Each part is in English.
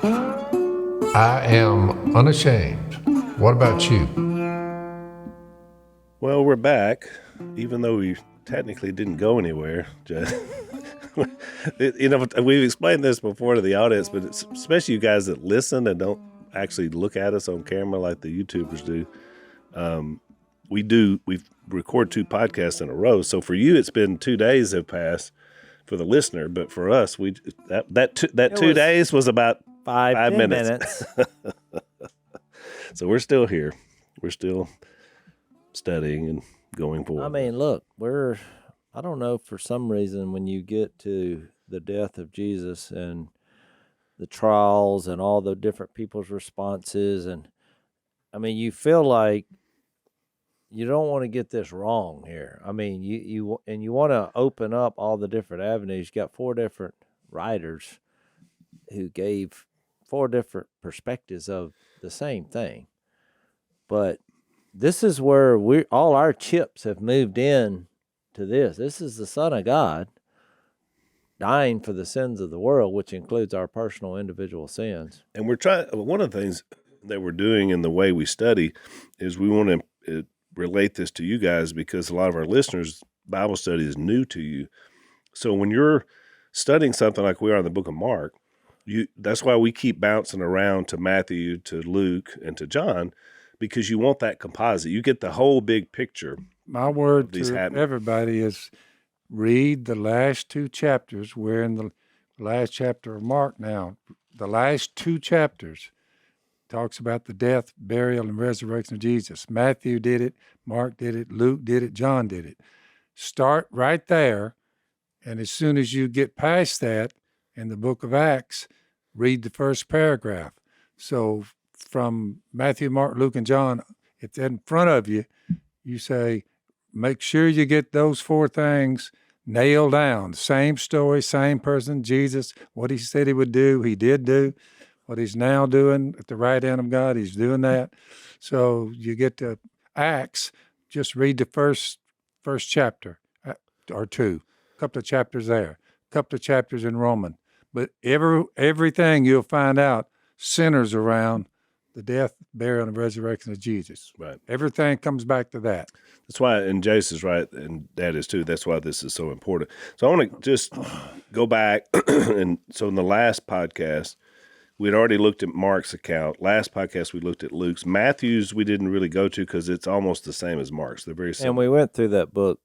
I am unashamed. What about you? Well, we're back, even though we technically didn't go anywhere. We've explained this before to the audience, but it's, especially you guys that listen and don't actually look at us on camera like the YouTubers do. We record 2 podcasts in a row. So for you, it's been 2 days have passed for the listener, but for us, that 2 days was about 5 minutes. So we're still here. We're still studying and going forward. I mean, look, I don't know, for some reason, when you get to the death of Jesus and the trials and all the different people's responses, and I mean, you feel like you don't want to get this wrong here. I mean, you want to open up all the different avenues. You got 4 different writers who gave 4 different perspectives of the same thing. But this is where all our chips have moved in to this. This is the Son of God dying for the sins of the world, which includes our personal individual sins. And one of the things that we're doing in the way we study is we want to relate this to you guys, because a lot of our listeners, Bible study is new to you. So when you're studying something like we are in the book of Mark, that's why we keep bouncing around to Matthew, to Luke, and to John, because you want that composite. You get the whole big picture. My word to everybody is read the last 2 chapters. We're in the last chapter of Mark now. The last 2 chapters talks about the death, burial, and resurrection of Jesus. Matthew did it, Mark did it, Luke did it, John did it. Start right there, and as soon as you get past that, in the book of Acts, read the first paragraph. So from Matthew, Mark, Luke, and John, if they're in front of you, you say, make sure you get those 4 things nailed down. Same story, same person, Jesus, what he said he would do, he did do. What he's now doing at the right hand of God, he's doing that. So you get to Acts, just read the first chapter or 2, a couple of chapters there, a couple of chapters in Romans. But everything you'll find out centers around the death, burial, and resurrection of Jesus. Right. Everything comes back to that. That's why, and Jase is right, and Dad is too. That's why this is so important. So I want to just go back. And so in the last podcast, we'd already looked at Mark's account. Last podcast, we looked at Luke's. Matthew's, we didn't really go to because it's almost the same as Mark's. They're very similar. And we went through that book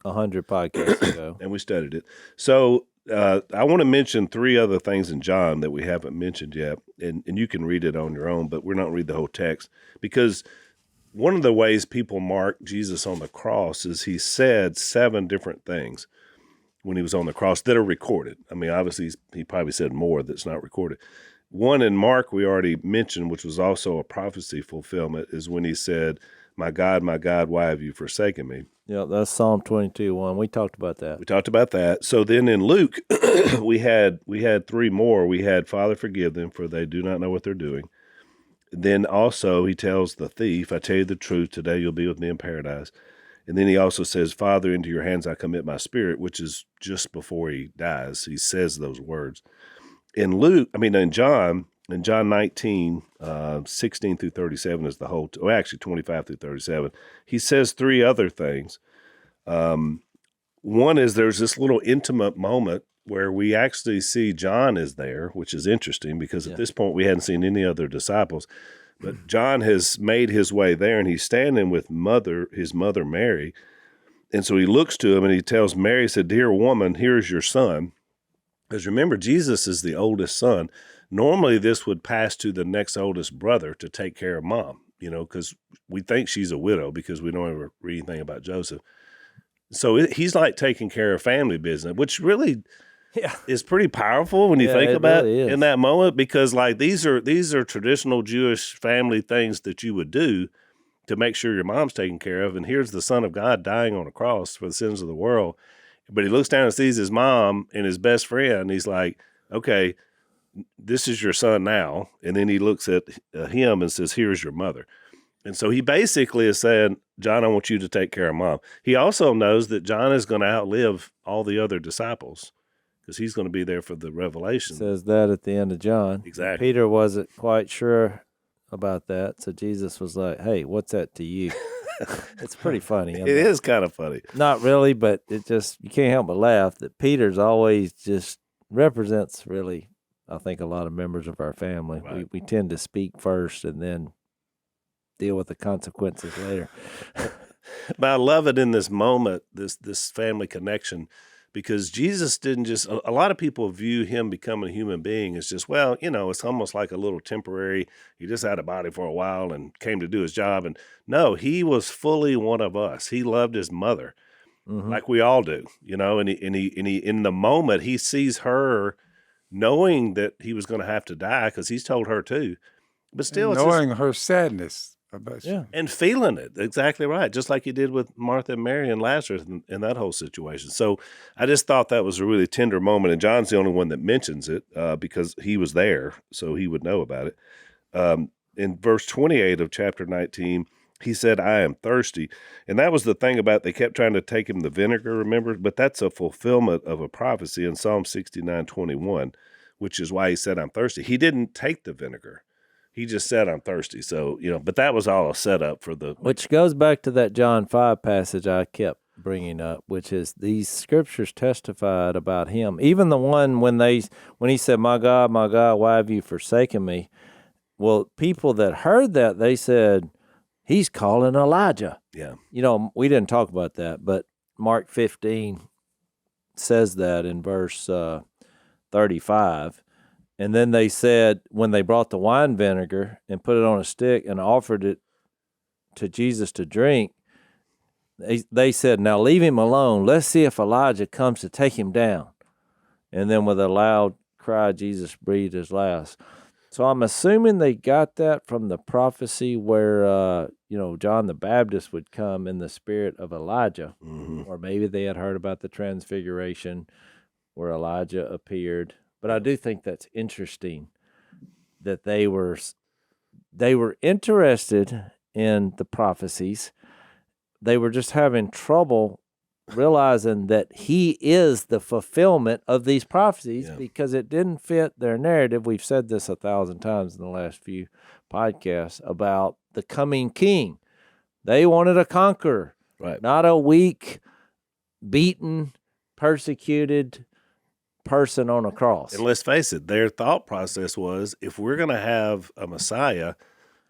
100 podcasts ago. And we studied it. So I want to mention 3 other things in John that we haven't mentioned yet, and you can read it on your own, but we're not read the whole text, because one of the ways people mark Jesus on the cross is he said 7 different things when he was on the cross that are recorded. I mean, obviously, he probably said more that's not recorded. One in Mark we already mentioned, which was also a prophecy fulfillment, is when he said, my God, why have you forsaken me? Yeah, that's Psalm 22:1. We talked about that. So then in Luke, we had 3 more. We had, Father, forgive them, for they do not know what they're doing. Then also he tells the thief, I tell you the truth, today you'll be with me in paradise. And then he also says, Father, into your hands I commit my spirit, which is just before he dies. He says those words. In John 19, 16 through 37 is the whole, actually 25 through 37. He says 3 other things. One is there's this little intimate moment where we actually see John is there, which is interesting because at this point we hadn't seen any other disciples. But John has made his way there, and he's standing with his mother Mary. And so he looks to him and he tells Mary, he said, dear woman, here's your son. Because remember, Jesus is the oldest son. Normally, this would pass to the next oldest brother to take care of mom, because we think she's a widow because we don't ever read anything about Joseph. So he's like taking care of family business, which really is pretty powerful when you think about it in that moment, because like these are traditional Jewish family things that you would do to make sure your mom's taken care of. And here's the Son of God dying on a cross for the sins of the world. But he looks down and sees his mom and his best friend. And he's like, okay, this is your son now. And then he looks at him and says, here's your mother. And so he basically is saying, John, I want you to take care of mom. He also knows that John is going to outlive all the other disciples because he's going to be there for the revelation. It says that at the end of John. Exactly. Peter wasn't quite sure about that, so Jesus was like, "Hey, what's that to you?" It's pretty funny. It is kind of funny. Not really, but it just, you can't help but laugh that Peter's always just represents really, I think, a lot of members of our family. Right. We tend to speak first and then deal with the consequences later. But I love it in this moment, this family connection, because Jesus didn't just, a lot of people view him becoming a human being as just, well, it's almost like a little temporary, he just had a body for a while and came to do his job. And no, he was fully one of us. He loved his mother like we all do, and he in the moment he sees her knowing that he was going to have to die, because he's told her too, but still and knowing her sadness. And feeling it. Exactly right. Just like he did with Martha and Mary and Lazarus in that whole situation. So I just thought that was a really tender moment. And John's the only one that mentions it because he was there, so he would know about it. In verse 28 of chapter 19, he said, "I am thirsty." And that was the thing about, they kept trying to take him the vinegar, remember? But that's a fulfillment of a prophecy in Psalm 69:21, which is why he said, "I'm thirsty." He didn't take the vinegar. He just said, "I'm thirsty." So, but that was all a setup for the... Which goes back to that John 5 passage I kept bringing up, which is these scriptures testified about him. Even the one when he said, my God, why have you forsaken me?" Well, people that heard that, they said, he's calling Elijah. Yeah. We didn't talk about that, but Mark 15 says that in verse 35. And then they said, when they brought the wine vinegar and put it on a stick and offered it to Jesus to drink, they said, "Now leave him alone. Let's see if Elijah comes to take him down." And then with a loud cry, Jesus breathed his last. So I'm assuming they got that from the prophecy where, John the Baptist would come in the spirit of Elijah. Mm-hmm. Or maybe they had heard about the transfiguration where Elijah appeared. But I do think that's interesting that they were interested in the prophecies. They were just having trouble realizing that he is the fulfillment of these prophecies because it didn't fit their narrative. We've said this 1,000 times in the last few podcasts about the coming king. They wanted a conqueror, right? Not a weak, beaten, persecuted person on a cross. And let's face it, their thought process was, if we're going to have a Messiah,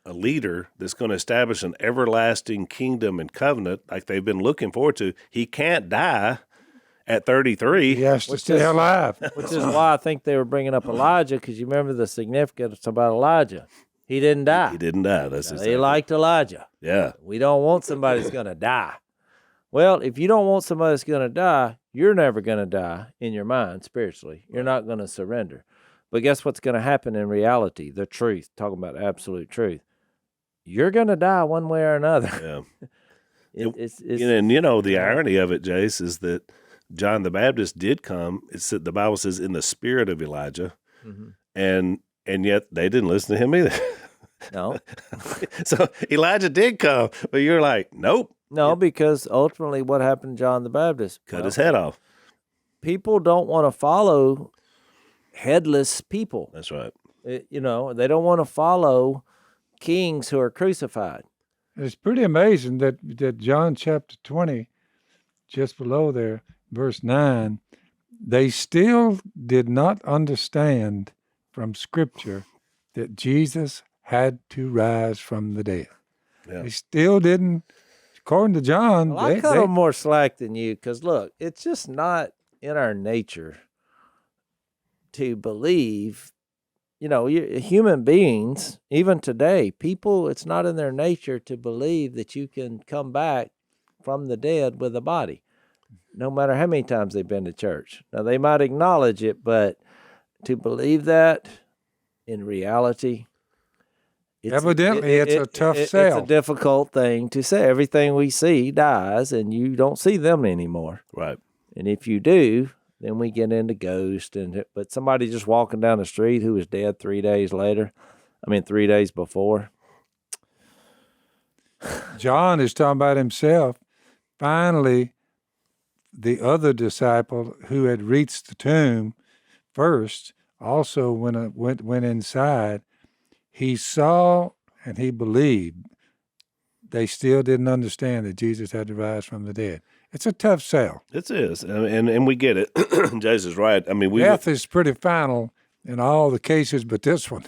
a leader that's going to establish an everlasting kingdom and covenant like they've been looking forward to, he can't die at 33. He has to stay alive. Which is why I think they were bringing up Elijah, because you remember the significance about Elijah. He didn't die. He didn't die. That's exactly. They liked Elijah. Yeah. We don't want somebody that's going to die. Well, if you don't want somebody that's going to die, you're never going to die in your mind spiritually. You're not going to surrender. But guess what's going to happen in reality? The truth, talking about absolute truth. You're going to die one way or another. Yeah. And the irony of it, Jace, is that John the Baptist did come. The Bible says in the spirit of Elijah, and yet they didn't listen to him either. No. So Elijah did come, but you're like, nope. No, because ultimately what happened to John the Baptist? Cut his head off. People don't want to follow headless people. That's right. They don't want to follow kings who are crucified. It's pretty amazing that John chapter 20, just below there, verse 9, they still did not understand from Scripture that Jesus had to rise from the dead. Yeah. They still didn't. According to John, well, I cut them more slack than you, because look, it's just not in our nature to believe. Human beings, even today, people, it's not in their nature to believe that you can come back from the dead with a body, no matter how many times they've been to church. Now, they might acknowledge it, but to believe that in reality, it's a tough sell. It's a difficult thing to say. Everything we see dies, and you don't see them anymore. Right. And if you do, then we get into ghosts. But somebody just walking down the street who was dead 3 days before. John is talking about himself. Finally, the other disciple who had reached the tomb first also went inside. He saw and he believed. They still didn't understand that Jesus had to rise from the dead. It's a tough sell. It is, and we get it. Jase is right. I mean, death is pretty final in all the cases, but this one.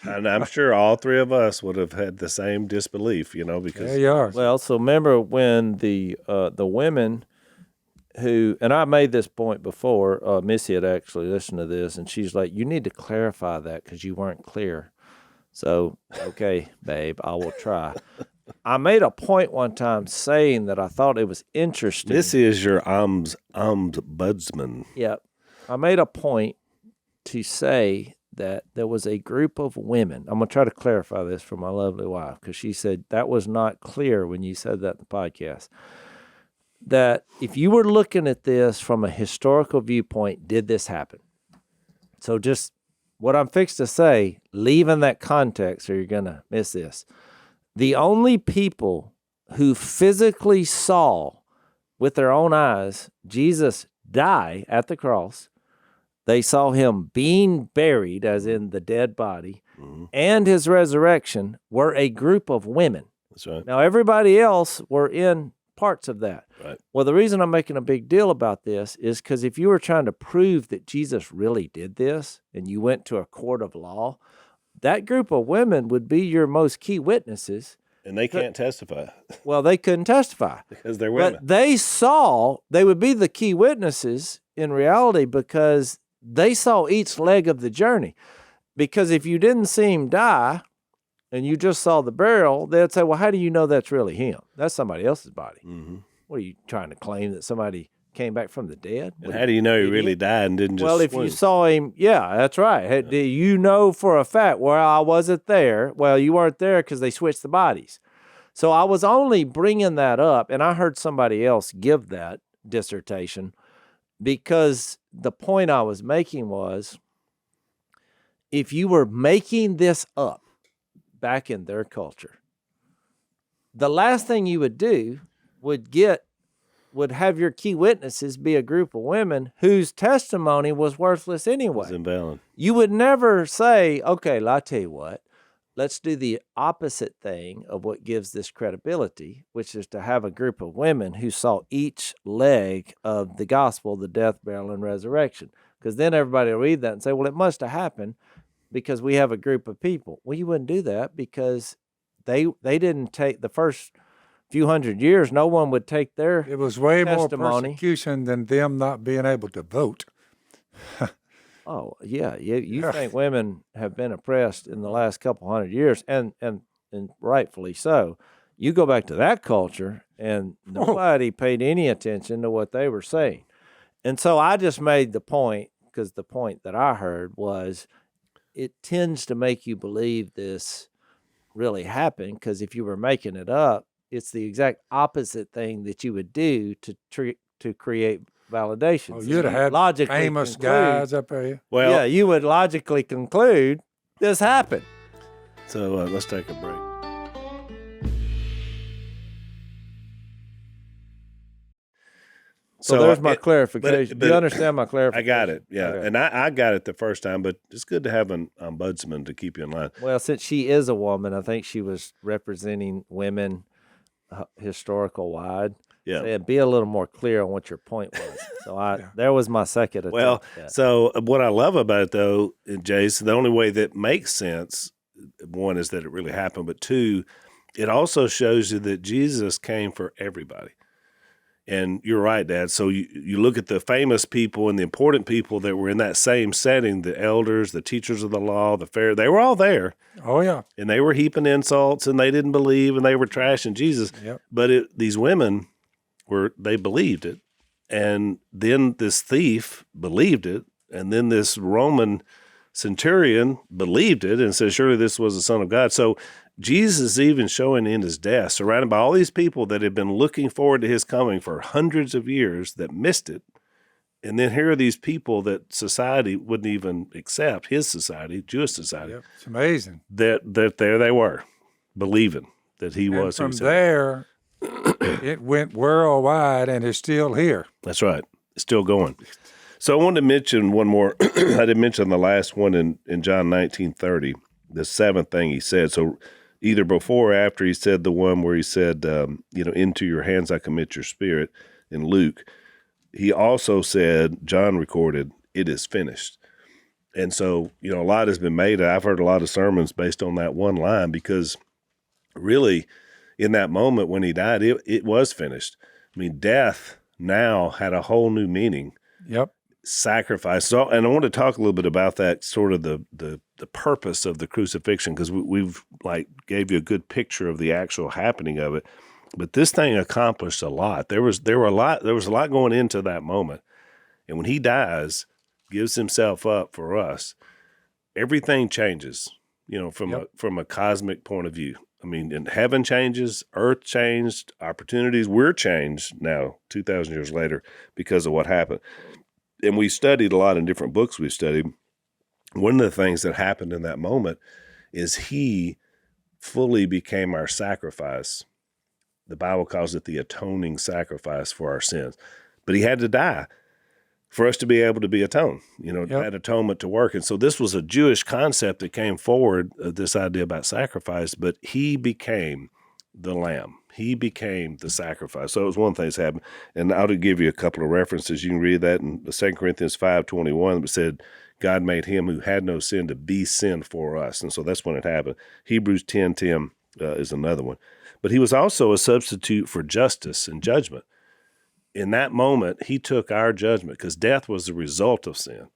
And I'm sure all three of us would have had the same disbelief, because there you are. Well, so remember when the women who, and I made this point before, Missy had actually listened to this, and she's like, you need to clarify that because you weren't clear. So, okay, babe, I will try. I made a point one time saying that I thought it was interesting. This is your ombudsman. Yeah. I made a point to say that there was a group of women. I'm going to try to clarify this for my lovely wife because she said that was not clear when you said that in the podcast. That if you were looking at this from a historical viewpoint, did this happen? So just what I'm fixed to say, leave in that context or you're going to miss this. The only people who physically saw with their own eyes Jesus die at the cross, they saw him being buried, as in the dead body, and his resurrection, were a group of women. That's right. Now, everybody else were in parts of that. Right. Well, the reason I'm making a big deal about this is because if you were trying to prove that Jesus really did this and you went to a court of law, that group of women would be your most key witnesses. And they can't testify. Well, they couldn't testify. Because they're women. But they would be the key witnesses in reality because they saw each leg of the journey. Because if you didn't see him die and you just saw the burial, they'd say, well, how do you know that's really him? That's somebody else's body. Mm-hmm. What are you trying to claim, that somebody came back from the dead? And how do you know he really died and didn't just Well, if swim? you saw him, yeah, that's right. Do you know for a fact, well, I wasn't there. Well, you weren't there because they switched the bodies. So I was only bringing that up, and I heard somebody else give that dissertation because the point I was making was if you were making this up back in their culture, the last thing you would do would have your key witnesses be a group of women whose testimony was worthless anyway. It was invalid. You would never say, okay, I'll tell you what, let's do the opposite thing of what gives this credibility, which is to have a group of women who saw each leg of the gospel, the death, burial, and resurrection. Because then everybody will read that and say, well, it must have happened because we have a group of people. Well, you wouldn't do that because they didn't take the first few hundred years, no one would take their It was way testimony. more persecution than them not being able to vote. Oh, yeah. You think women have been oppressed in the last couple hundred years, and rightfully so. You go back to that culture, and nobody paid any attention to what they were saying. And so I just made the point, because the point that I heard was it tends to make you believe this really happened, because if you were making it up, it's the exact opposite thing that you would do to create validation. Oh, you'd have had famous guys up there. Well, yeah, you would logically conclude this happened. So let's take a break. So there's my clarification. but Do you understand my clarification? I got it, yeah. Okay. And I got it the first time, but it's good to have an ombudsman to keep you in line. Well, since she is a woman, I think she was representing women historical wide. Yeah. So be a little more clear on what your point was. So there was my second attempt. Well, so what I love about it, though, Jase, the only way that makes sense, one, is that it really happened, but two, it also shows you that Jesus came for everybody. And you're right, Dad. So you look at the famous people and the important people that were in that same setting, the elders, the teachers of the law, the Pharisees, they were all there. Oh, yeah. And they were heaping insults, and they didn't believe, and they were trashing Jesus. Yep. But these women, they believed it. And then this thief believed it. And then this Roman centurion believed it and said, surely this was the Son of God. So Jesus even showing in his death, surrounded by all these people that had been looking forward to his coming for hundreds of years that missed it. And then here are these people that society wouldn't even accept, his society, Jewish society. Yep. It's amazing. That there they were, believing that he was. From there, It went worldwide and is still here. That's right. It's still going. So I wanted to mention one more. I didn't mention the last one in John 19:30, the seventh thing he said. So either before or after he said the one where he said, into your hands I commit your spirit in Luke, he also said, John recorded, it is finished. And so, a lot has been made. I've heard a lot of sermons based on that one line because really in that moment when he died, it was finished. I mean, death now had a whole new meaning. Yep. Sacrifice. So, and I want to talk a little bit about that, sort of the purpose of the crucifixion, because we've gave you a good picture of the actual happening of it. But this thing accomplished a lot. There was a lot going into that moment. And when he dies, gives himself up for us, everything changes, from a cosmic point of view. I mean, and heaven changes, earth changed, opportunities, we're changed now 2,000 years later because of what happened. And we studied a lot in different books we've studied. One of the things that happened in that moment is he fully became our sacrifice. The Bible calls it the atoning sacrifice for our sins. But he had to die for us to be able to be atoned, that atonement to work. And so this was a Jewish concept that came forward, this idea about sacrifice, but he became the lamb. He became the sacrifice. So it was one thing that's happened. And I'll give you a couple of references. You can read that in 2 Corinthians 5:21, that said, God made him who had no sin to be sin for us. And so that's when it happened. Hebrews 10:10 is another one. But he was also a substitute for justice and judgment. In that moment, he took our judgment because death was the result of sin.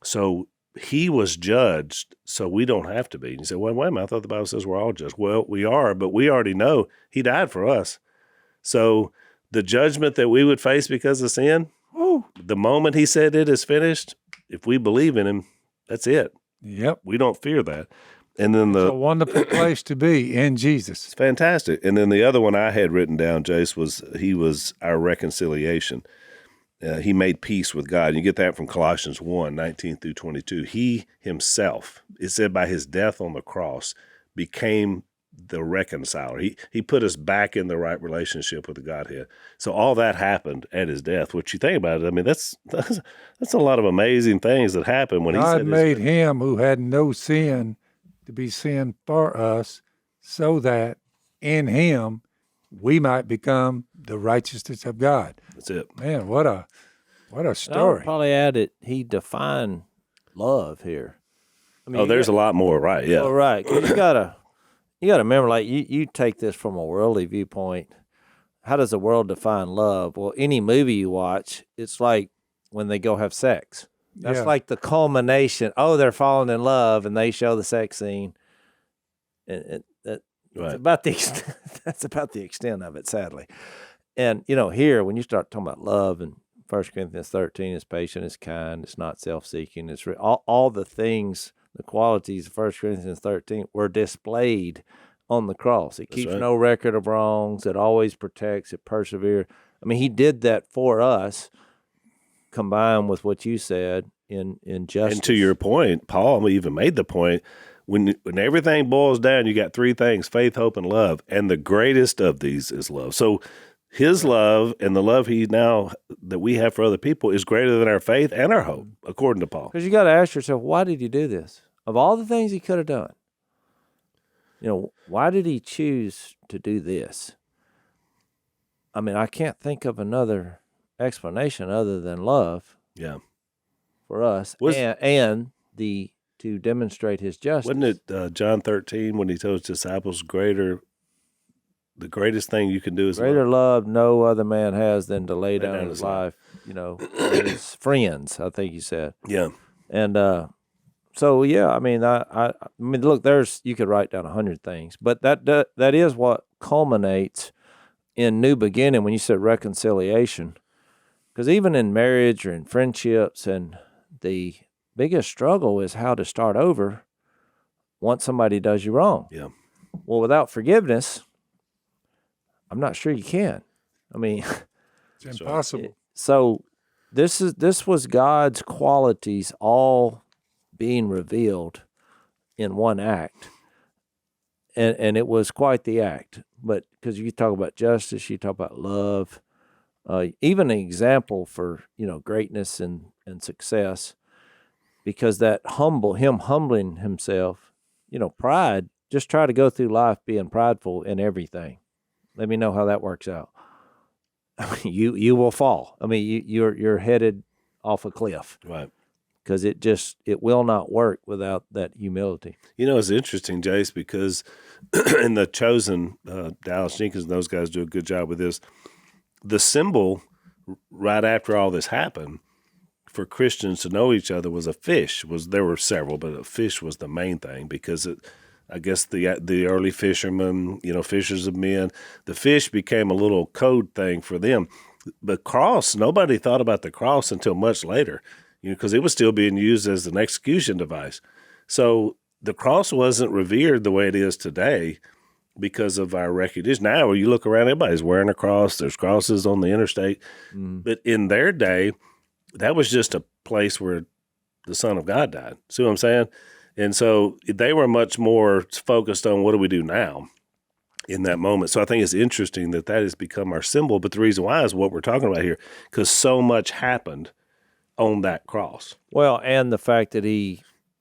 So he was judged, so we don't have to be. And you say, well, wait a minute, I thought the Bible says we're all judged. Well, we are, but we already know he died for us. So the judgment that we would face because of sin, the moment he said it is finished, if we believe in him, that's it. Yep. We don't fear that. And then it's a wonderful place to be in Jesus. It's fantastic. And then the other one I had written down, Jase, was he was our reconciliation. He made peace with God. You get that from Colossians 1:19 through 22. He himself, it said by his death on the cross, became the reconciler. He put us back in the right relationship with the Godhead. So all that happened at his death. What you think about it, I mean, that's a lot of amazing things that happened when God he said made him who had no sin to be sin for us, so that in him we might become the righteousness of God. That's it. Man, what a story. I'll probably add it. He defined love here. I mean, there's a lot more, right? Yeah. Oh, right. 'Cause you gotta remember, you take this from a worldly viewpoint. How does the world define love? Well, any movie you watch, it's like when they go have sex. That's like the culmination. Oh, they're falling in love, and they show the sex scene. And that's about the extent of it, sadly. And here, when you start talking about love, in 1 Corinthians 13, it's patient, it's kind, it's not self-seeking. It's all the things, the qualities of 1 Corinthians 13 were displayed on the cross. It keeps no record of wrongs. It always protects. It perseveres. I mean, he did that for us, combined with what you said in justice. And to your point, Paul even made the point, when everything boils down, you got three things: faith, hope, and love. And the greatest of these is love. So his love and the love that we have for other people is greater than our faith and our hope, according to Paul. Because you got to ask yourself, why did he do this? Of all the things he could have done, why did he choose to do this? I mean, I can't think of another explanation other than love. Yeah. For us, and to demonstrate his justice. Wasn't it John 13 when he told his disciples, the greatest thing you can do is greater love no other man has than to lay down his life, for his friends, I think he said. Yeah. And so, yeah, I mean, I mean, look, you could write down 100 things, but that is what culminates in new beginning when you said reconciliation. Because even in marriage or in friendships, and the biggest struggle is how to start over once somebody does you wrong. Yeah. Well, without forgiveness, I'm not sure you can. I mean, it's impossible. So this was God's qualities all being revealed in one act. and it was quite the act. But because you talk about justice, you talk about love, even an example for greatness and success, because him humbling himself, pride. Just try to go through life being prideful in everything. Let me know how that works out. I mean, you will fall. I mean, you're headed off a cliff, right? Because it will not work without that humility. It's interesting, Jace, because in The Chosen, Dallas Jenkins and those guys do a good job with this. The symbol right after all this happened for Christians to know each other was a fish. There were several, but a fish was the main thing because I guess the early fishermen, fishers of men, the fish became a little code thing for them. The cross, nobody thought about the cross until much later, because it was still being used as an execution device. So the cross wasn't revered the way it is today because of our recognition. Now, when you look around, everybody's wearing a cross. There's crosses on the interstate. But in their day, that was just a place where the Son of God died. See what I'm saying? And so they were much more focused on what do we do now in that moment. So I think it's interesting that has become our symbol. But the reason why is what we're talking about here, because so much happened on that cross. Well, and the fact that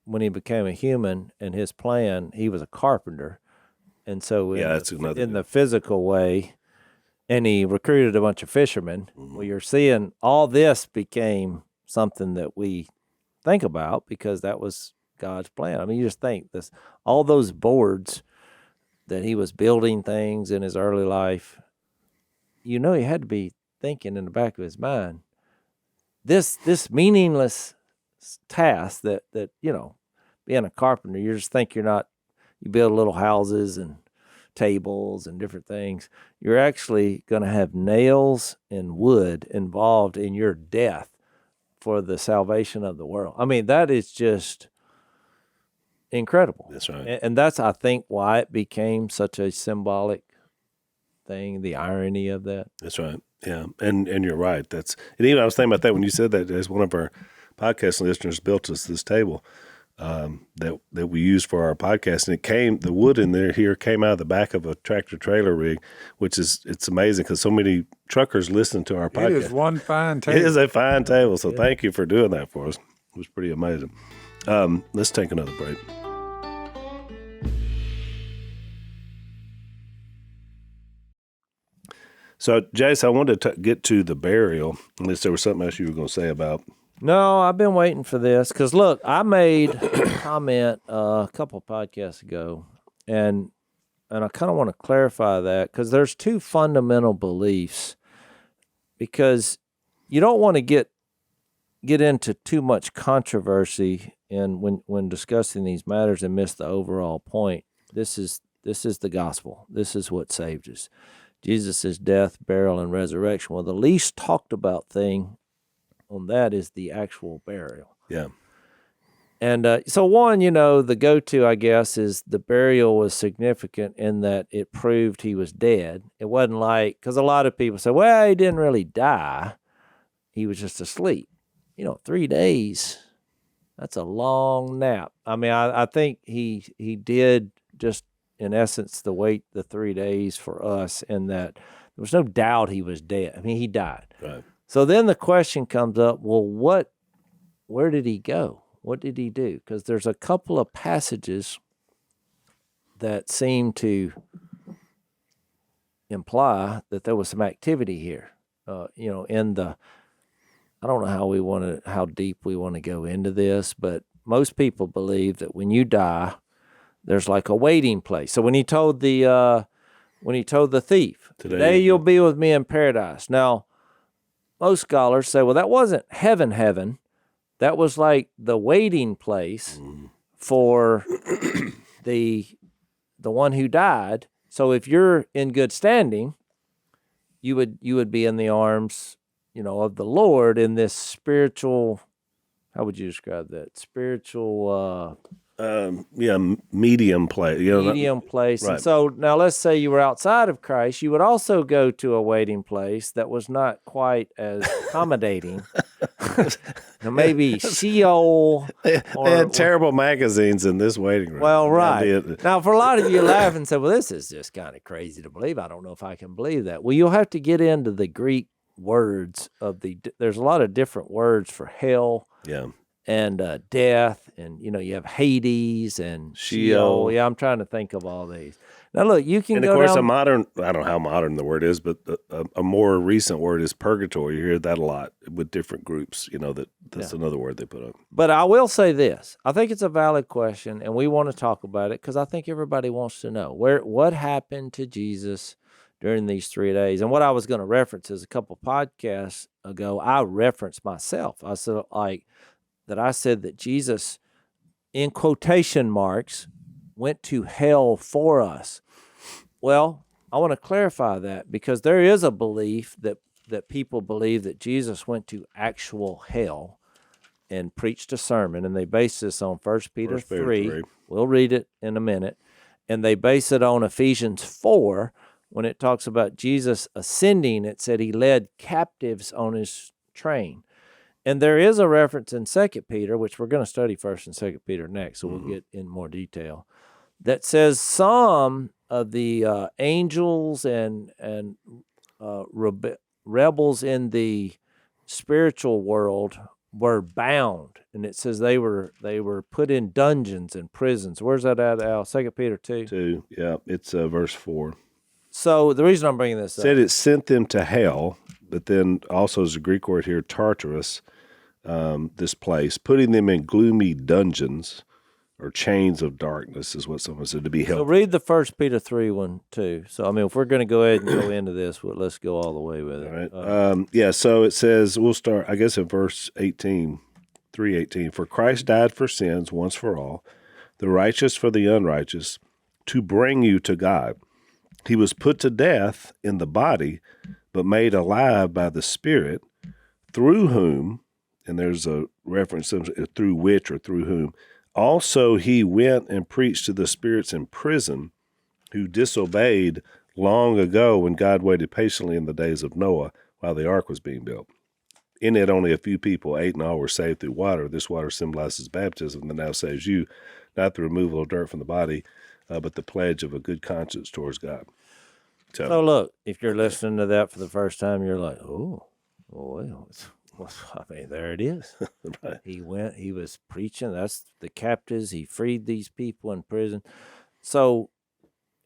when he became a human in his plan, he was a carpenter. And so in the physical way, and he recruited a bunch of fishermen. Mm-hmm. Well, you're seeing all this became something that we think about because that was God's plan. I mean, you just think all those boards that he was building things in his early life, he had to be thinking in the back of his mind, this meaningless task that being a carpenter, you just think you build little houses and tables and different things. You're actually going to have nails and wood involved in your death for the salvation of the world. I mean, that is just incredible. That's right. And that's, I think, why it became such a symbolic thing, the irony of that. That's right. Yeah. And you're right. And even I was thinking about that when you said that, as one of our podcast listeners built us this table that we use for our podcast. And the wood in here came out of the back of a tractor trailer rig, it's amazing because so many truckers listen to our podcast. It is one fine table. It is a fine table. So thank you for doing that for us. It was pretty amazing. Let's take another break. So, Jace, I wanted to get to the burial, unless there was something else you were going to say about. No, I've been waiting for this because, look, I made a comment a couple of podcasts ago, and I kind of want to clarify that because there's two fundamental beliefs, because you don't want to get into too much controversy when discussing these matters and miss the overall point. This is the gospel. This is what saved us. Jesus' death, burial, and resurrection. Well, the least talked about thing on that is the actual burial. Yeah. And so one, the go-to, I guess, is the burial was significant in that it proved he was dead. It wasn't because a lot of people say, well, he didn't really die. He was just asleep. 3 days, that's a long nap. I mean, I think he did just, in essence, wait the 3 days for us, in that there was no doubt he was dead. I mean, he died. Right. So then the question comes up, well, where did he go? What did he do? Because there's a couple of passages that seem to imply that there was some activity here. I don't know how deep we want to go into this, but most people believe that when you die, there's like a waiting place. So when he told the thief, today you'll be with me in paradise. Now, most scholars say, well, that wasn't heaven. That was like the waiting place for the one who died. So if you're in good standing, you would be in the arms, of the Lord in this spiritual. How would you describe that? Spiritual Medium place. Medium place. Right. And so now let's say you were outside of Christ, you would also go to a waiting place that was not quite as accommodating. Maybe Sheol. They had terrible magazines in this waiting room. Well, right. Now, for a lot of you laugh and say, well, this is just kind of crazy to believe. I don't know if I can believe that. Well, you'll have to get into the Greek words there's a lot of different words for hell. Yeah. And death, and you have Hades and Sheol. Yeah, I'm trying to think of all these. Now, look, you can and go of course, down. a modern, I don't know how modern the word is, but a more recent word is purgatory. You hear that a lot with different groups, that's another word they put up. But I will say this. I think it's a valid question, and we want to talk about it because I think everybody wants to know what happened to Jesus during these 3 days. And what I was going to reference is a couple podcasts ago, I referenced myself. I said that Jesus, in quotation marks, went to hell for us. Well, I want to clarify that because there is a belief that people believe that Jesus went to actual hell and preached a sermon, and they base this on 1 Peter 3. We'll read it in a minute. And they base it on Ephesians 4. When it talks about Jesus ascending, it said he led captives on his train. And there is a reference in 2 Peter, which we're going to study 1st and 2 Peter next, so we'll get in more detail, that says some of the angels and rebels in the spiritual world were bound. And it says they were put in dungeons and prisons. Where's that at, Al? 2 Peter 2? 2, yeah. It's verse 4. So the reason I'm bringing this up. Said it sent them to hell, but then also there's a Greek word here, Tartarus, this place, putting them in gloomy dungeons or chains of darkness is what someone said, to be held. So read the 1 Peter 3 one too. So, if we're going to go ahead and go into this, let's go all the way with it. All right. So it says, we'll start, I guess, in verse 18, 3:18. For Christ died for sins once for all, the righteous for the unrighteous, to bring you to God. He was put to death in the body, but made alive by the Spirit, through whom, and there's a reference, through which or through whom, also he went and preached to the spirits in prison who disobeyed long ago when God waited patiently in the days of Noah while the ark was being built. In it, only a few people, 8 in all, were saved through water. This water symbolizes baptism that now saves you, not the removal of dirt from the body, but the pledge of a good conscience towards God. So look, if you're listening to that for the first time, you're like, oh, well, there it is. Right. He was preaching. That's the captives. He freed these people in prison. So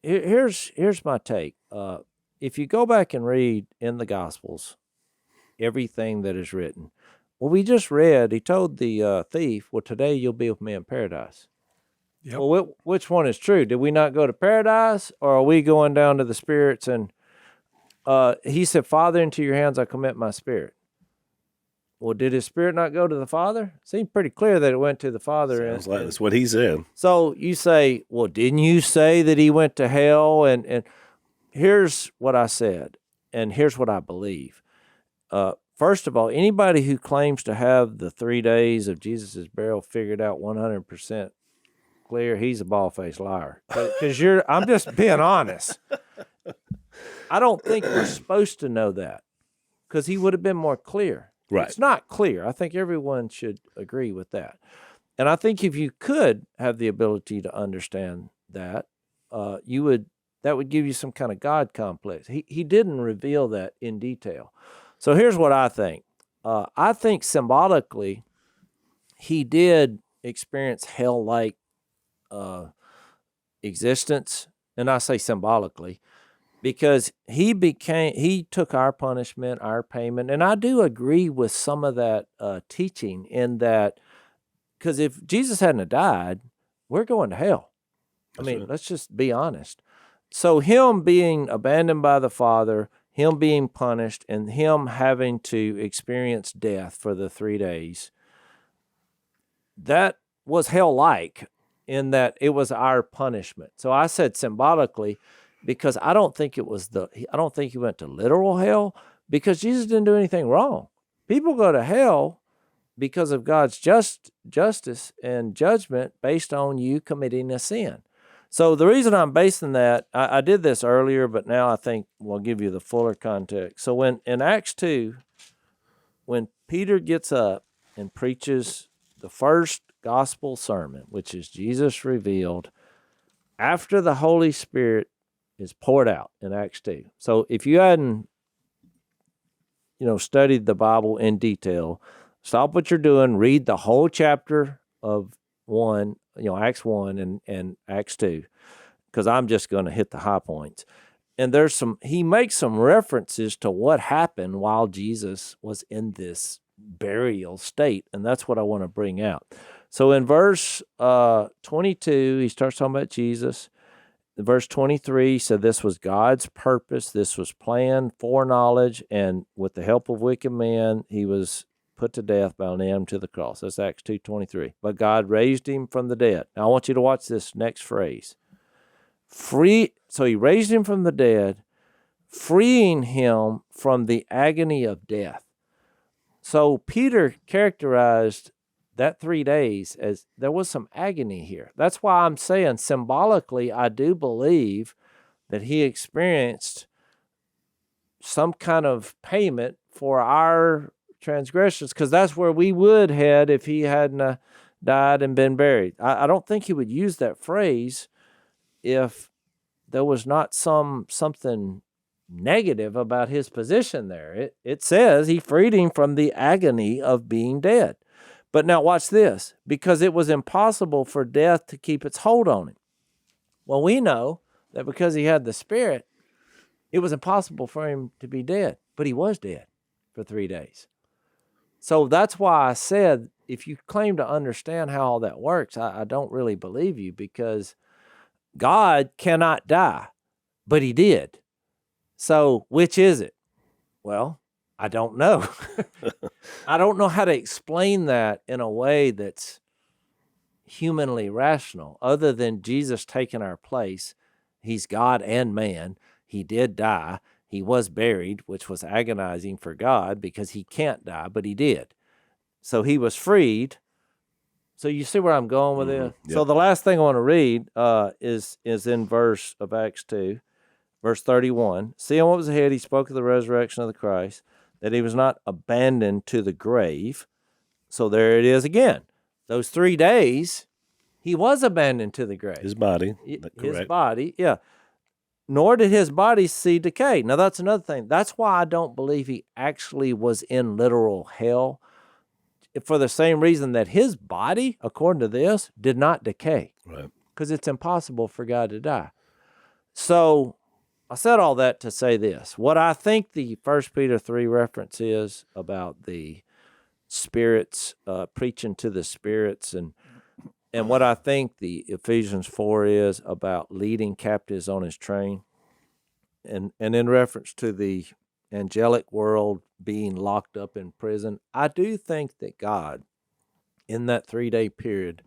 here's my take. If you go back and read in the Gospels, everything that is written, well, we just read, he told the thief, well, today you'll be with me in paradise. Yep. Well, which one is true? Did we not go to paradise, or are we going down to the spirits? And he said, Father, into your hands I commit my spirit. Well, did his spirit not go to the Father? It seemed pretty clear that it went to the Father. Sounds like that's what he said. So you say, well, didn't you say that he went to hell? And here's what I said, and here's what I believe. First of all, anybody who claims to have the 3 days of Jesus' burial figured out 100% clear, he's a bald-faced liar. Because I'm just being honest. I don't think we're supposed to know that, because he would have been more clear. Right. It's not clear. I think everyone should agree with that. And I think if you could have the ability to understand that, that would give you some kind of God complex. He didn't reveal that in detail. So here's what I think. I think symbolically, he did experience hell-like existence, and I say symbolically, because he took our punishment, our payment, and I do agree with some of that teaching in that, because if Jesus hadn't have died, we're going to hell. Let's just be honest. So him being abandoned by the Father, him being punished, and him having to experience death for the 3 days, that was hell-like in that it was our punishment. So I said symbolically, because I don't think he went to literal hell, because Jesus didn't do anything wrong. People go to hell because of God's justice and judgment based on you committing a sin. So the reason I'm basing that, I did this earlier, but now I think we'll give you the fuller context. So in Acts 2, when Peter gets up and preaches the first gospel sermon, which is Jesus revealed, after the Holy Spirit is poured out in Acts 2. So if you hadn't, studied the Bible in detail, stop what you're doing, read the whole chapter of 1, Acts 1 and Acts 2, because I'm just going to hit the high points. And he makes some references to what happened while Jesus was in this burial state, and that's what I want to bring out. So in verse 22, he starts talking about Jesus. In verse 23, he said this was God's purpose, this was planned, foreknowledge, and with the help of wicked men, he was put to death by nailing him to the cross. That's Acts 2:23. But God raised him from the dead. Now I want you to watch this next phrase. So he raised him from the dead, freeing him from the agony of death. So Peter characterized that 3 days as there was some agony here. That's why I'm saying symbolically, I do believe that he experienced some kind of payment for our transgressions, because that's where we would head if he hadn't died and been buried. I don't think he would use that phrase if there was not something negative about his position there. It says he freed him from the agony of being dead. But now watch this, because it was impossible for death to keep its hold on him. Well, we know that because he had the Spirit, it was impossible for him to be dead, but he was dead for 3 days. So that's why I said, if you claim to understand how all that works, I don't really believe you, because God cannot die, but he did. So which is it? Well, I don't know. I don't know how to explain that in a way that's humanly rational, other than Jesus taking our place. He's God and man. He did die. He was buried, which was agonizing for God because he can't die, but he did. So he was freed. So you see where I'm going with this? Yep. So the last thing I want to read is in verse of Acts 2, verse 31. Seeing what was ahead, he spoke of the resurrection of the Christ, that he was not abandoned to the grave. So there it is again. Those 3 days, he was abandoned to the grave. His body. His body, yeah. Nor did his body see decay. Now, that's another thing. That's why I don't believe he actually was in literal hell, for the same reason that his body, according to this, did not decay. Right. Because it's impossible for God to die. So I said all that to say this. What I think the 1 Peter 3 reference is about the spirits, preaching to the spirits, and what I think the Ephesians 4 is about leading captives on his train, and in reference to the angelic world being locked up in prison, I do think that God, in that 3-day period,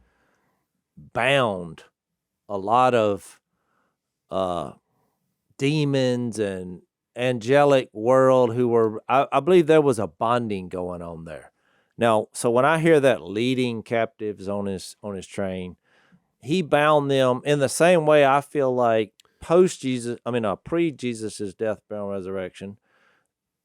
bound a lot of demons and angelic world who were, I believe there was a bonding going on there. Now, so when I hear that leading captives on his train, he bound them in the same way I feel like pre-Jesus' death, burial, and resurrection,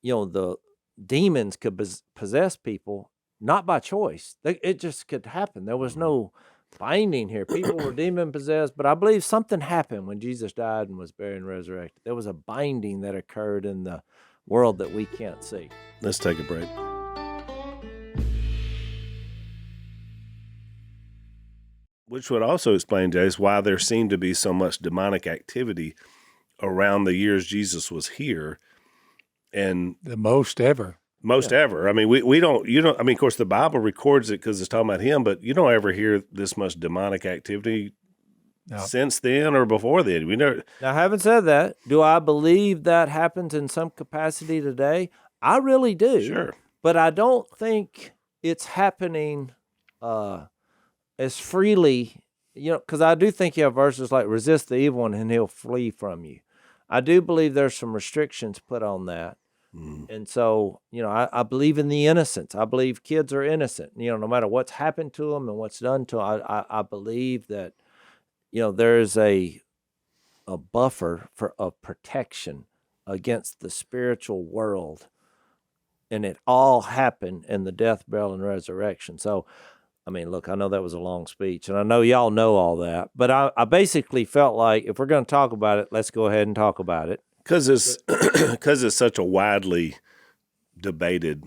the demons could possess people, not by choice. It just could happen. There was no binding here. People were demon-possessed, but I believe something happened when Jesus died and was buried and resurrected. There was a binding that occurred in the world that we can't see. Let's take a break. Which would also explain, Jase, why there seemed to be so much demonic activity around the years Jesus was here. And the most ever. Ever. I mean, we don't, I mean, of course, the Bible records it because it's talking about him, but you don't ever hear this much demonic activity since then or before then. Now, having said that, do I believe that happens in some capacity today? I really do. Sure. But I don't think it's happening as freely, because I do think you have verses like resist the evil one and he'll flee from you. I do believe there's some restrictions put on that. And so, I believe in the innocence. I believe kids are innocent, no matter what's happened to them and what's done to them. I believe that, there's a buffer of protection against the spiritual world. And it all happened in the death, burial, and resurrection. So, look, I know that was a long speech, and I know y'all know all that, but I basically felt like if we're going to talk about it, let's go ahead and talk about it. Because it's such a widely debated,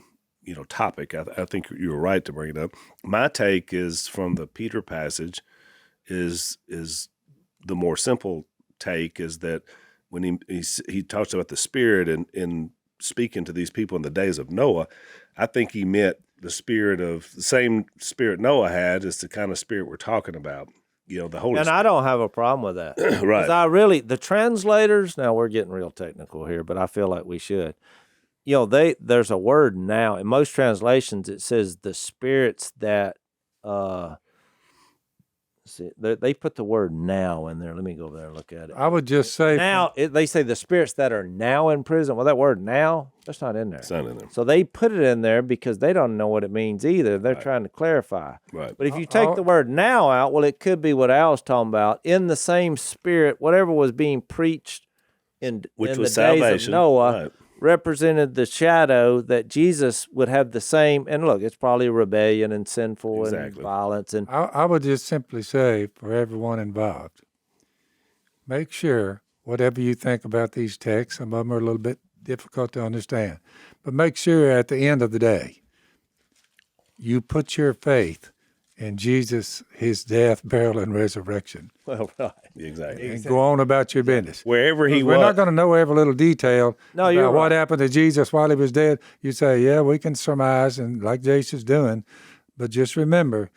topic. I think you were right to bring it up. My take is from the Peter passage is the more simple take is that when he talks about the Spirit and speaking to these people in the days of Noah, I think he meant the same spirit Noah had is the kind of spirit we're talking about. The Holy Spirit. I don't have a problem with that. Right. The translators, now we're getting real technical here, but I feel like we should. There's a word now. In most translations, it says the spirits that, they put the word now in there. Let me go over there and look at it. I would just say now, they say the spirits that are now in prison. Well, that word now, that's not in there. It's not in there. So they put it in there because they don't know what it means either. They're trying to clarify. Right. But if you take the word now out, well, it could be what Al's talking about. In the same spirit, whatever was being preached in the days salvation. of Noah, right, represented the shadow that Jesus would have the same. And look, it's probably rebellion and sinful and violence. And I would just simply say for everyone involved, make sure whatever you think about these texts, some of them are a little bit difficult to understand, but make sure at the end of the day, you put your faith in Jesus, his death, burial, and resurrection. well, right. exactly. And go on about your business. Wherever he We're was. not going to know every little detail you're about what right. happened to Jesus while he was dead. You say, yeah, we can surmise, and like Jason's doing, but just remember,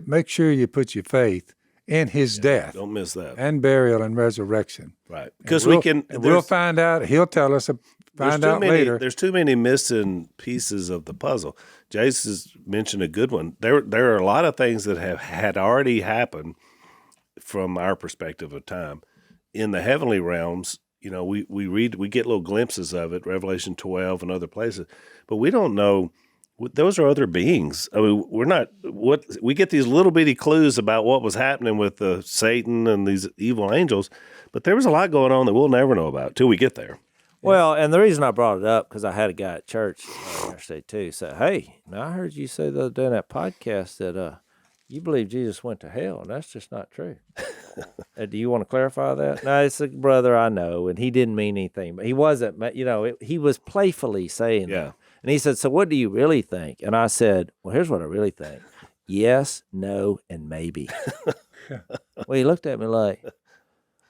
make sure you put your faith in his death. Don't miss that. And burial and resurrection. Right. Because we'll find out. He'll tell us. Find out later. There's too many missing pieces of the puzzle. Jace has mentioned a good one. There are a lot of things that had already happened from our perspective of time. In the heavenly realms, we get little glimpses of it, Revelation 12 and other places, but we don't know. Those are other beings. We get these little bitty clues about what was happening with Satan and these evil angels, but there was a lot going on that we'll never know about till we get there. Well, and the reason I brought it up, because I had a guy at church yesterday too say, hey, now I heard you say the other day in that podcast that you believe Jesus went to hell, and that's just not true. Do you want to clarify that? No, it's a brother I know, and he didn't mean anything, but he wasn't, he was playfully saying that. And he said, so what do you really think? And I said, well, here's what I really think. Yes, no, and maybe. Well, he looked at me like,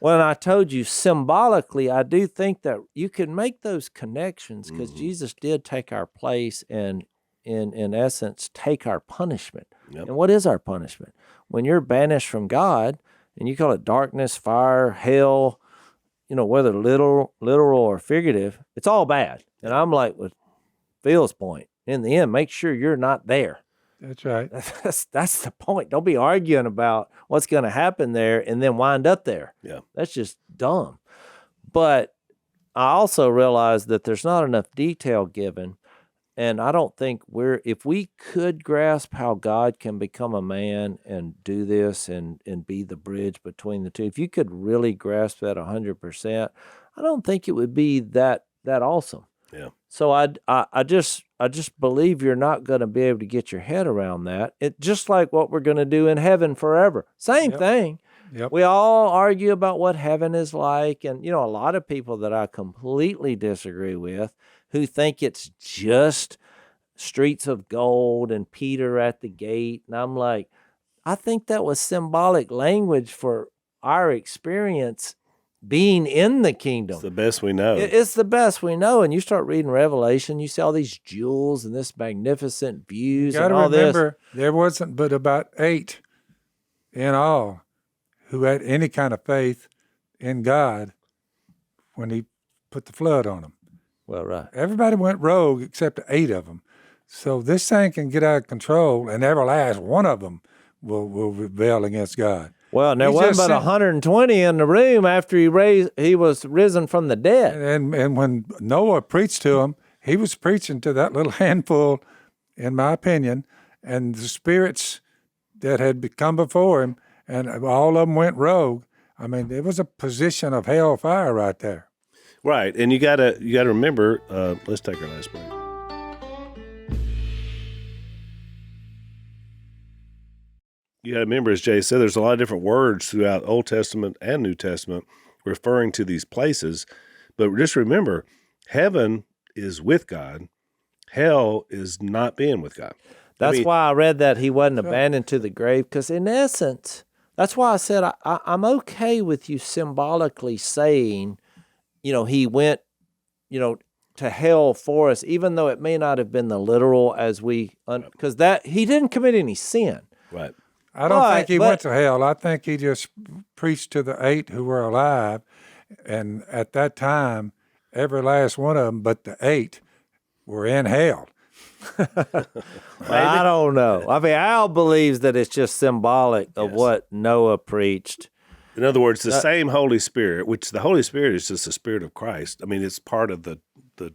well, and I told you symbolically, I do think that you can make those connections because Jesus did take our place and, in essence, take our punishment. Yep. And what is our punishment? When you're banished from God, and you call it darkness, fire, hell, whether literal or figurative, it's all bad. And I'm like, with Phil's point, in the end, make sure you're not there. That's right. That's the point. Don't be arguing about what's going to happen there and then wind up there. Yeah. That's just dumb. But I also realize that there's not enough detail given. And I don't think if we could grasp how God can become a man and do this and be the bridge between the two, if you could really grasp that 100%, I don't think it would be that awesome. Yeah. So I just believe you're not going to be able to get your head around that. It just like what we're going to do in heaven forever. Same thing. Yep. We all argue about what heaven is like, and a lot of people that I completely disagree with who think it's just streets of gold and Peter at the gate, and I'm like, I think that was symbolic language for our experience being in the kingdom. It's the best we know. It's the best we know. And you start reading Revelation, you see all these jewels and this magnificent views and all this. You got to remember, there wasn't but about 8 in all who had any kind of faith in God when he put the flood on them. Well, right. Everybody went rogue except 8 of them. So this thing can get out of control, and every last one of them will rebel against God. Well, and there He wasn't just but said- 120 in the room after he was risen from the dead. And when Noah preached to him, he was preaching to that little handful, in my opinion, and the spirits that had come before him, and all of them went rogue. I mean, it was a position of hellfire right there. Right, and you gotta remember. Let's take our last break. You got to remember, as Jay said, there's a lot of different words throughout Old Testament and New Testament referring to these places. But just remember, heaven is with God. Hell is not being with God. That's why I read that he wasn't abandoned to the grave, because in essence, that's why I said I'm okay with you symbolically saying, he went, to hell for us, even though it may not have been the literal as because that he didn't commit any sin. Right. I don't think he went to hell. I think he just preached to the 8 who were alive, and at that time, every last one of them but the 8 were in hell. I don't know. I mean, Al believes that it's just symbolic of what Noah preached. In other words, the same Holy Spirit, which the Holy Spirit is just the Spirit of Christ. I mean, it's part of the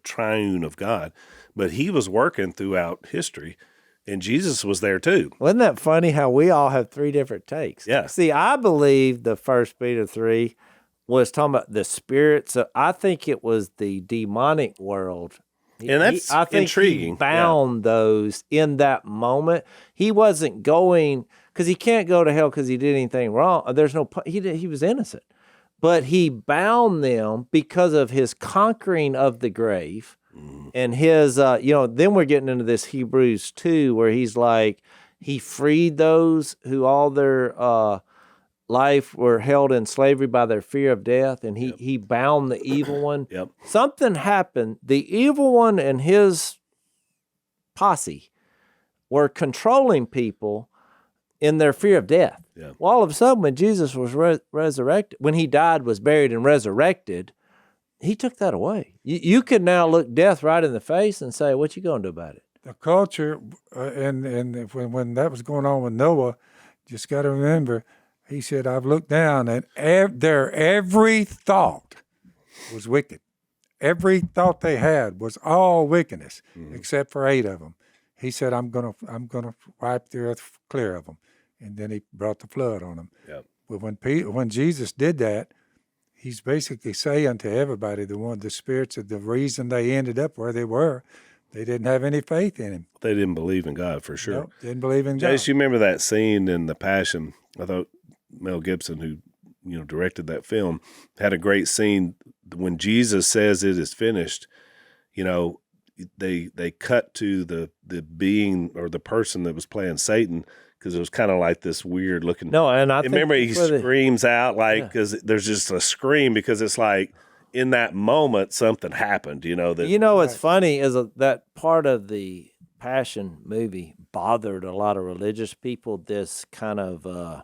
triune of God, but he was working throughout history, and Jesus was there too. Wasn't that funny how we all have 3 different takes? Yeah. See, I believe the 1 Peter 3 was talking about the spirits. I think it was the demonic world. And that's I think intriguing. He bound those in that moment. He wasn't going, because he can't go to hell because he did anything wrong. There's no, he was innocent. But he bound them because of his conquering of the grave. And his, then we're getting into this Hebrews 2, where he's like, he freed those who all their life were held in slavery by their fear of death, and he bound the evil one. Yep. Something happened. The evil one and his posse were controlling people in their fear of death. Yeah. Well, all of a sudden, when Jesus was resurrected, when he died, was buried, and resurrected, he took that away. You could now look death right in the face and say, what you going to do about it? The culture, and when that was going on with Noah, just got to remember, he said, I've looked down, and their every thought was wicked. Every thought they had was all wickedness, except for 8 of them. He said, I'm gonna wipe the earth clear of them, and then he brought the flood on them. Yep. But when Jesus did that, he's basically saying to everybody, the spirits of the reason they ended up where they were, they didn't have any faith in him. They didn't believe in God, for sure. Nope, didn't believe in God. Jace, you remember that scene in The Passion? I thought Mel Gibson, who directed that film, had a great scene when Jesus says it is finished. They cut to the being or the person that was playing Satan, because it was kind of like this weird looking. No, and I remember think he screams out because there's just a scream, because it's like in that moment something happened. What's funny is that part of the Passion movie bothered a lot of religious people. This kind of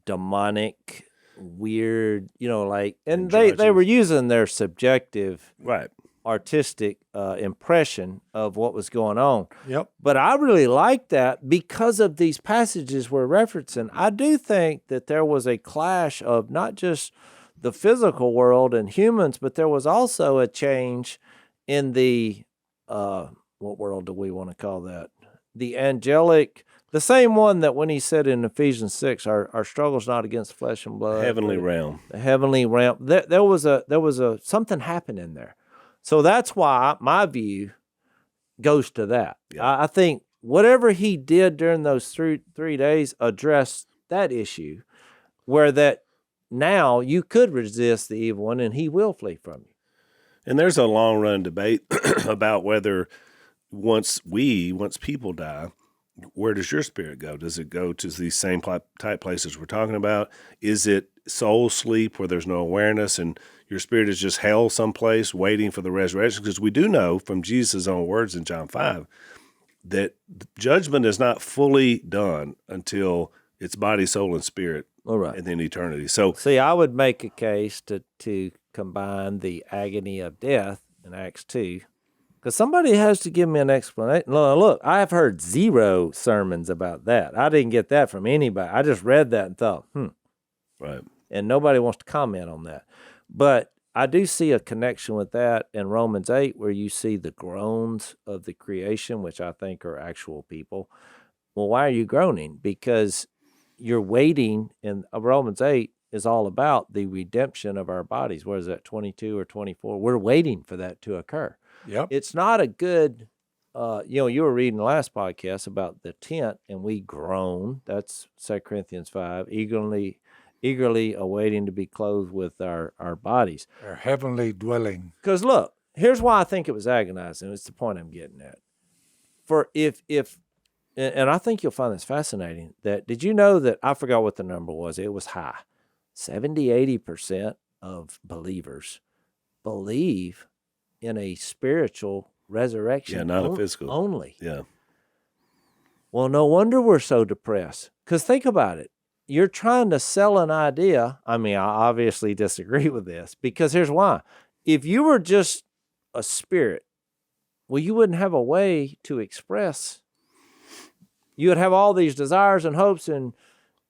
demonic, weird, and they were using their subjective, right, artistic impression of what was going on. Yep. But I really like that because of these passages we're referencing. I do think that there was a clash of not just the physical world and humans, but there was also a change in the, what world do we want to call that? The angelic, the same one that when he said in Ephesians 6, our struggle's not against flesh and blood. heavenly realm. The heavenly realm. There was a something happened in there. So that's why my view goes to that. Yeah. I think whatever he did during those 3 days addressed that issue, where that now you could resist the evil one and he will flee from you. And there's a long run debate about whether once people die, where does your spirit go? Does it go to these same type places we're talking about? Is it soul sleep where there's no awareness and your spirit is just held someplace waiting for the resurrection? Because we do know from Jesus' own words in John 5 that judgment is not fully done until it's body, soul, and spirit, All right. and then eternity. So, See, I would make a case to combine the agony of death in Acts 2, because somebody has to give me an explanation. Look, I have heard 0 sermons about that. I didn't get that from anybody. I just read that and thought, Right. And nobody wants to comment on that. But I do see a connection with that in Romans 8, where you see the groans of the creation, which I think are actual people. Well, why are you groaning? Because you're waiting, and Romans 8 is all about the redemption of our bodies. What is that, 22 or 24? We're waiting for that to occur. Yep. It's not a good, you were reading the last podcast about the tent, and we groan. That's 2 Corinthians 5, eagerly awaiting to be clothed with our bodies. Our heavenly dwelling. Because look, here's why I think it was agonizing. It's the point I'm getting at. For if and I think you'll find this fascinating, that did you know that, I forgot what the number was, it was high. 70-80% of believers believe in a spiritual resurrection. Yeah, not a physical. Only. Yeah. Well, no wonder we're so depressed. Because think about it. You're trying to sell an idea. I mean, I obviously disagree with this, because here's why. If you were just a spirit, well, you wouldn't have a way to express. You would have all these desires and hopes. And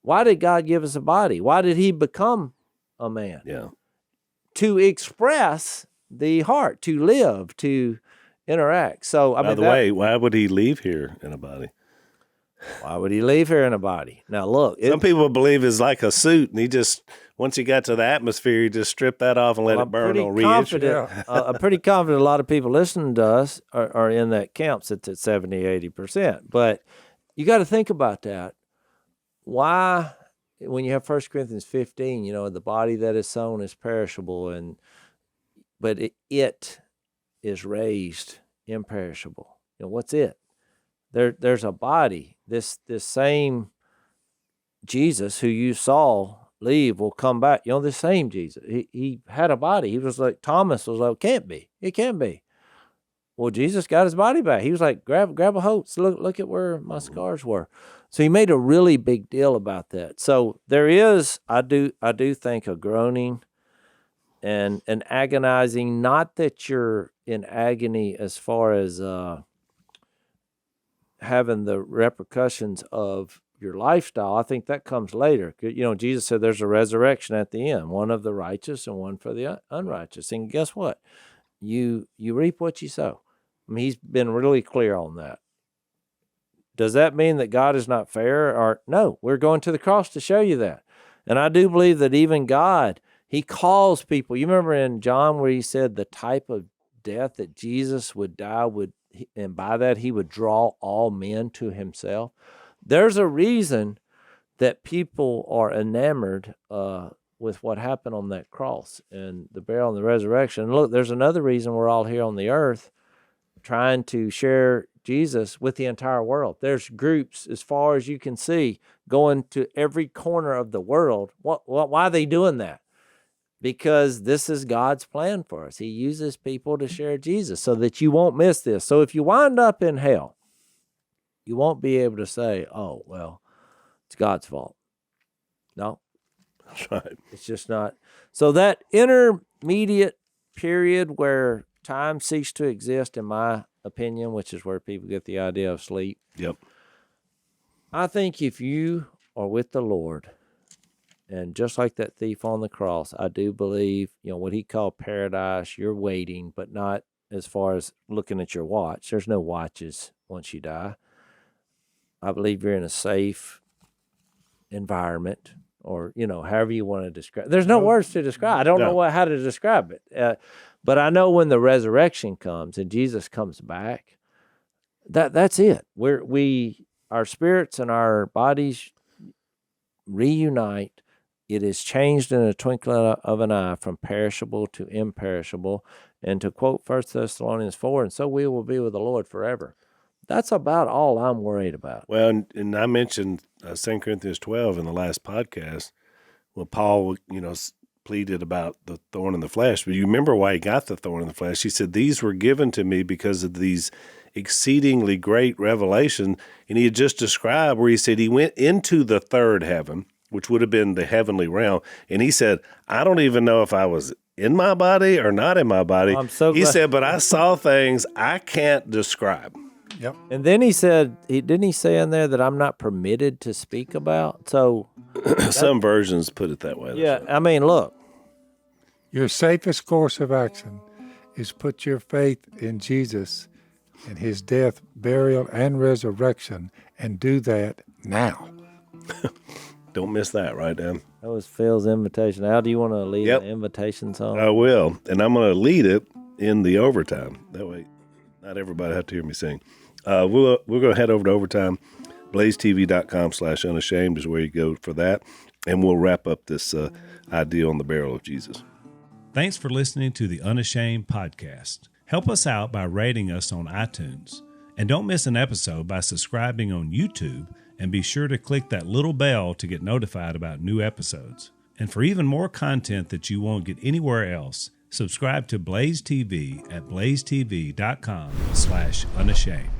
why did God give us a body? Why did he become a man? Yeah. To express the heart, to live, to interact. So, By the way, why would he leave here in a body? Why would he leave here in a body? Now, look. Some people believe it's like a suit, and he just, once he got to the atmosphere, he just stripped that off and let it burn on reentry. I'm pretty confident a lot of people listening to us are in that camp. It's at 70-80%. But you got to think about that. Why, when you have 1 Corinthians 15, the body that is sown is perishable, but it is raised imperishable. What's it? There's a body. This same Jesus who you saw leave will come back. The same Jesus. He had a body. He was like, Thomas was like, it can't be. Well, Jesus got his body back. He was like, grab a hose. Look at where my scars were. So he made a really big deal about that. So there is, I do think, a groaning and an agonizing. Not that you're in agony as far as having the repercussions of your lifestyle. I think that comes later. Jesus said there's a resurrection at the end, one of the righteous and one for the unrighteous. And guess what? You reap what you sow. I mean, he's been really clear on that. Does that mean that God is not fair? Or no, we're going to the cross to show you that. And I do believe that even God, he calls people. You remember in John where he said the type of death that Jesus would die and by that he would draw all men to himself. There's a reason that people are enamored with what happened on that cross and the burial and the resurrection. And look, there's another reason we're all here on the earth trying to share Jesus with the entire world. There's groups, as far as you can see, going to every corner of the world. Why are they doing that? Because this is God's plan for us. He uses people to share Jesus so that you won't miss this. So if you wind up in hell, you won't be able to say, oh, well, it's God's fault. No. That's right. It's just not. So that intermediate period where time ceased to exist, in my opinion, which is where people get the idea of sleep. Yep. I think if you are with the Lord, and just like that thief on the cross, I do believe, what he called paradise, you're waiting, but not as far as looking at your watch. There's no watches once you die. I believe you're in a safe environment, or, however you want to describe. There's no words to describe. I don't know how to describe it. But I know when the resurrection comes and Jesus comes back, that's it. Our spirits and our bodies reunite. It is changed in a twinkling of an eye from perishable to imperishable. And to quote 1 Thessalonians 4, and so we will be with the Lord forever. That's about all I'm worried about. Well, and I mentioned 2 Corinthians 12 in the last podcast. Well, Paul, pleaded about the thorn in the flesh. But you remember why he got the thorn in the flesh. He said, these were given to me because of these exceedingly great revelation. And he had just described where he said he went into the third heaven, which would have been the heavenly realm. And he said, I don't even know if I was in my body or not in my body. I'm so glad. He said, but I saw things I can't describe. Yep. And then he said, didn't he say in there that I'm not permitted to speak about? So some versions put it that way. Yeah, I mean, look. Your safest course of action is put your faith in Jesus and his death, burial, and resurrection, and do that now. Don't miss that, right, Dan? That was Phil's invitation. Al, do you want to lead the invitation song? I will, and I'm going to lead it in the overtime. That way, not everybody have to hear me sing. We're going to head over to overtime. BlazeTV.com/unashamed is where you go for that, and we'll wrap up this idea on the burial of Jesus. Thanks for listening to the Unashamed podcast. Help us out by rating us on iTunes. And don't miss an episode by subscribing on YouTube, and be sure to click that little bell to get notified about new episodes. And for even more content that you won't get anywhere else, subscribe to Blaze TV at blazetv.com/unashamed.